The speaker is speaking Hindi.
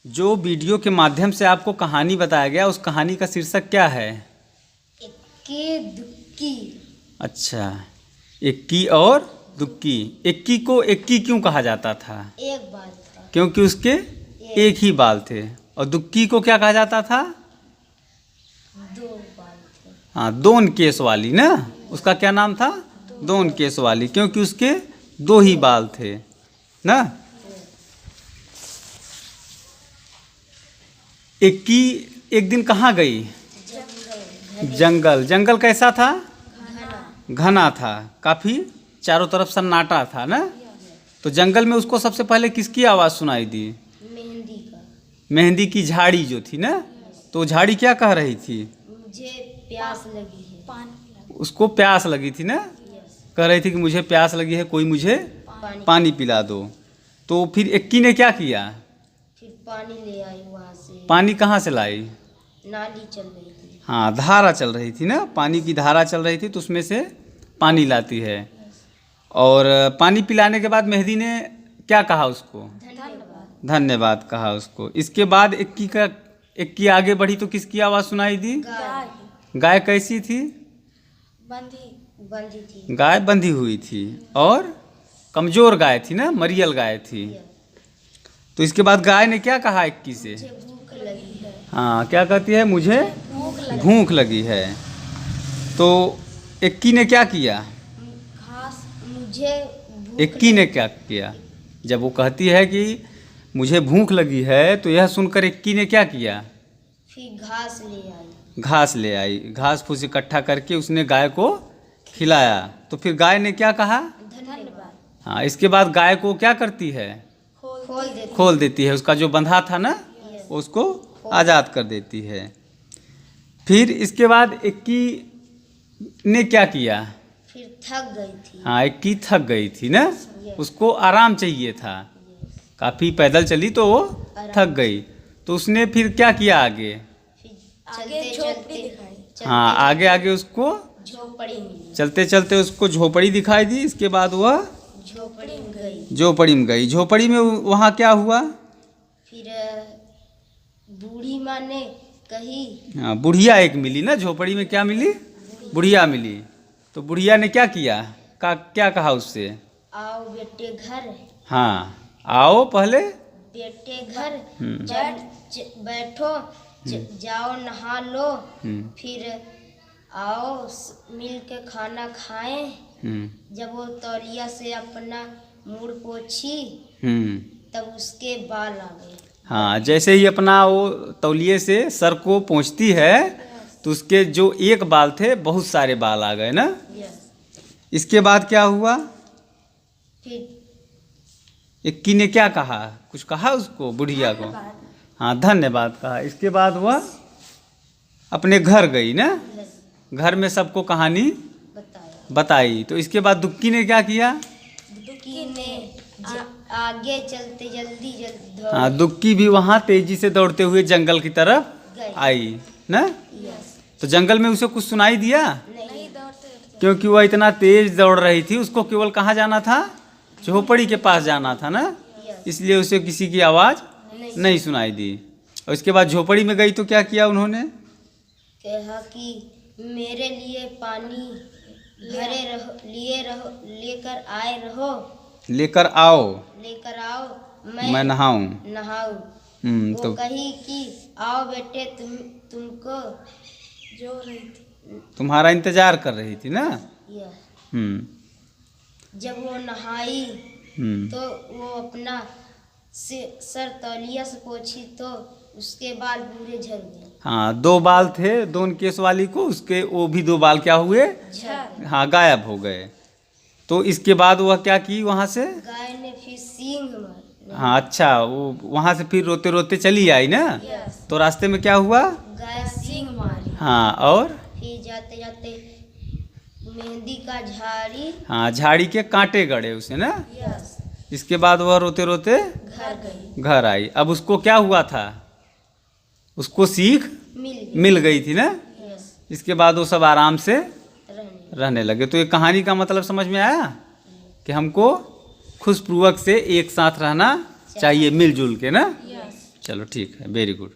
जो वीडियो के माध्यम से आपको कहानी बताया गया उस कहानी का शीर्षक क्या है? इक्की दुक्की। अच्छा, इक्की और दुक्की। इक्की को इक्की क्यों कहा जाता था? एक बाल था। क्योंकि उसके एक ही बाल थे। और दुक्की को क्या कहा जाता था? दो बाल थे। हाँ, दोन केस वाली ना। उसका क्या नाम था? दोन केस वाली, क्योंकि उसके दो ही बाल थे ना। इक्की एक दिन कहाँ गई? जंगल। जंगल कैसा था? घना था, काफी चारों तरफ सन्नाटा था ना। तो जंगल में उसको सबसे पहले किसकी आवाज सुनाई दी? मेहंदी का। मेहंदी की झाड़ी जो थी ना। तो झाड़ी क्या कह रही थी? मुझे प्यास लगी है। पानी। उसको प्यास लगी थी ना। कह रही थी कि मुझे प्यास लगी है, कोई मुझे पानी पिला दो। तो फिर इक्की ने क्या किया? फिर पानी ले आई वहाँ से। पानी कहाँ से लाई? नाली चल रही थी। हाँ, धारा चल रही थी ना, पानी की धारा चल रही थी, तो उसमें से पानी लाती है। और पानी पिलाने के बाद मेहंदी ने क्या कहा उसको? धन्यवाद। धन्यवाद कहा उसको। इसके बाद इक्की आगे बढ़ी तो किसकी आवाज़ सुनाई दी? गाय। गाय कैसी थी? बंधी थी। गाय बंधी हुई थी और कमज़ोर गाय थी ना, मरियल गाय थी। तो इसके बाद गाय ने क्या कहा इक्की से? मुझे भूख लगी है। हाँ, क्या कहती है? मुझे भूख लगी है। तो इक्की ने क्या किया? घास। मुझे भूख इक्की ने क्या किया? जब वो कहती है कि मुझे भूख लगी है, तो यह सुनकर इक्की ने क्या किया? फिर घास ले आई। घास ले आई। घास फूस इकट्ठा करके उसने गाय को खिलाया। तो फिर गाय ने क्या कहा? धन्यवाद। हाँ, इसके बाद गाय को क्या करती है? खोल देती है। उसका जो बंधा था ना, उसको आज़ाद कर देती है। फिर इसके बाद इक्की ने क्या किया? फिर थक गई थी। हाँ, इक्की थक गई थी ना, उसको आराम चाहिए था। काफ़ी पैदल चली तो वो थक गई। तो उसने फिर क्या किया आगे? फिर चलते चलते हाँ, आगे आगे उसको झोपड़ी मिली। चलते चलते उसको झोपड़ी दिखाई दी। इसके बाद वह झोपड़ी में गई। झोपड़ी में गई। झोपड़ी में वहाँ क्या हुआ? फिर बूढ़ी माँ ने कही। हाँ, बुढ़िया एक मिली ना। झोपड़ी में क्या मिली? बुढ़िया मिली। तो बुढ़िया ने क्या किया? क्या कहा उससे? आओ बेटे घर। हाँ, आओ पहले बेटे घर बैठो। जाओ नहा लो। फिर आओ मिल के खाना खाएं। जब वो तौलिया से अपना मुड़ पोछी तब उसके बाल आ गए। हाँ, जैसे ही अपना वो तौलिए से सर को पोंछती है तो उसके जो एक बाल थे बहुत सारे बाल आ गए ना। इसके बाद क्या हुआ? फिर इक्की ने क्या कहा? कुछ कहा उसको, बुढ़िया को? हाँ, धन्यवाद कहा। इसके बाद वह अपने घर गई ना। घर में सबको कहानी बताई। तो इसके बाद दुक्की ने क्या किया? दुक्की ने आगे चलते जल्दी हाँ, दुक्की भी वहाँ तेजी से दौड़ते हुए जंगल की तरफ आई ना। तो जंगल में उसे कुछ सुनाई दिया? नहीं दौड़ते। क्योंकि वह इतना तेज दौड़ रही थी, उसको केवल कहाँ जाना था? झोपड़ी के पास जाना था ना। इसलिए उसे किसी की आवाज़ नहीं सुनाई दी। और इसके बाद झोपड़ी में गई तो क्या किया उन्होंने? कहा कि मेरे लिए पानी भरे रहो, लेकर आए रहो। लेकर आओ, मैं नहाऊं। वो तो कही कि आओ बेटे तुमको जो रही थी। तुम्हारा इंतजार कर रही थी ना। जब वो नहाई तो वो अपना सर तौलिया से पोंछी तो उसके बाल पूरे झड़ गए। हाँ, दो बाल थे दोन केस वाली को, उसके वो भी दो बाल क्या हुए? हाँ, गायब हो गए। तो इसके बाद वह क्या की? वहाँ से गाय ने फिर सींग मारे। हाँ, अच्छा, वो वहाँ से फिर रोते रोते चली आई ना। तो रास्ते में क्या हुआ? गाय सींग मारी। हाँ, और फिर जाते जाते मेहंदी का झाड़ी। हाँ, झाड़ी के कांटे गड़े उसे ना। इसके बाद वह रोते रोते घर आई। अब उसको क्या हुआ था? उसको सीख मिल गई थी ना। इसके बाद वो सब आराम से रहने लगे। तो ये कहानी का मतलब समझ में आया कि हमको खुशपूर्वक से एक साथ रहना चाहिए, मिलजुल के ना। चलो ठीक है, वेरी गुड।